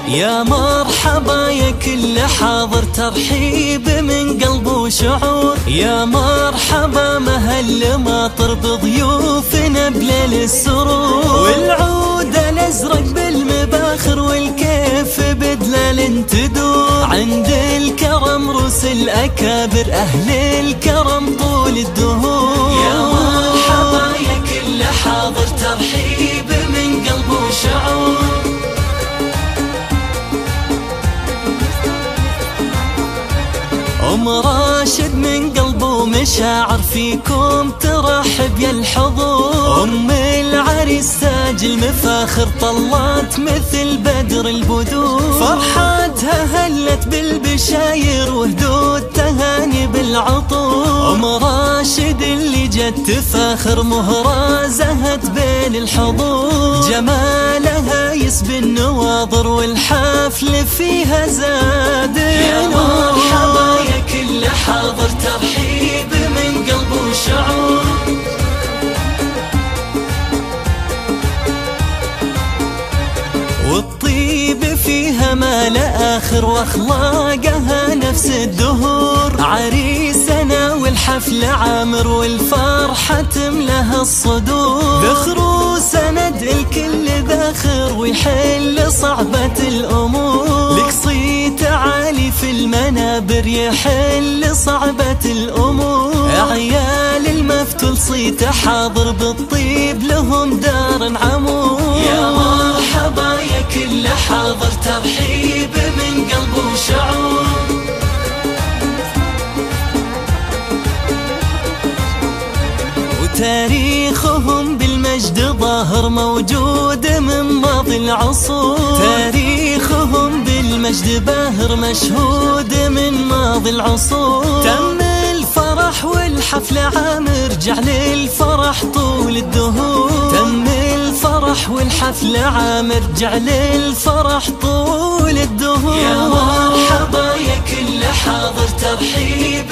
يا مرحبا يا كل حاضر، ترحيب من قلب وشعور. يا مرحبا مهل ماطر بضيوفنا بليل السرور، والعود الازرق بالمباخر والكيف بدلال تدور. عند الكرم روس الاكابر، اهل الكرم طول الدهور. يا مرحبا يا كل حاضر، ترحيب من قلب وشعور. راشد من قلبه مشاعر فيكم ترحب يا الحضور. العريس تاج المفاخر طلات مثل بدر البدور. فرحاتها هلت بالبشاير وهدود تهاني بالعطور. راشد اللي جت تفاخر مهرة زهت بين الحضور. جمالها يسبي النواظر والحفل فيها زاد. يا مرحبا يا كل حاضر، ترحيب من قلب وشعور. والطيب فيها ما لا آخر، واخلاقها نفس الدهور. عريسنا والحفل عامر والفرحة تملها الصدور. ذخر وسند الكل ذاخر ويحل صعبة الأمور. لك صيت عالي في المنابر يحل صعبة الأمور. عيال المفتول صيت حاضر بالطيب لهم دار عمور. يا مرحبا يا كل حاضر، ترحيب من قلب وشعور. وتاريخهم بالمجد ظاهر موجود من ماضي العصور. تاريخهم بالمجد باهر مشهود من ماضي العصور. تم الفرح والحفل عامر، جعل الفرح طول الدهور. تم الفرح والحفل عامر، جعل الفرح طول الدهور. يا مرحبا يا كل حاضر، ترحيب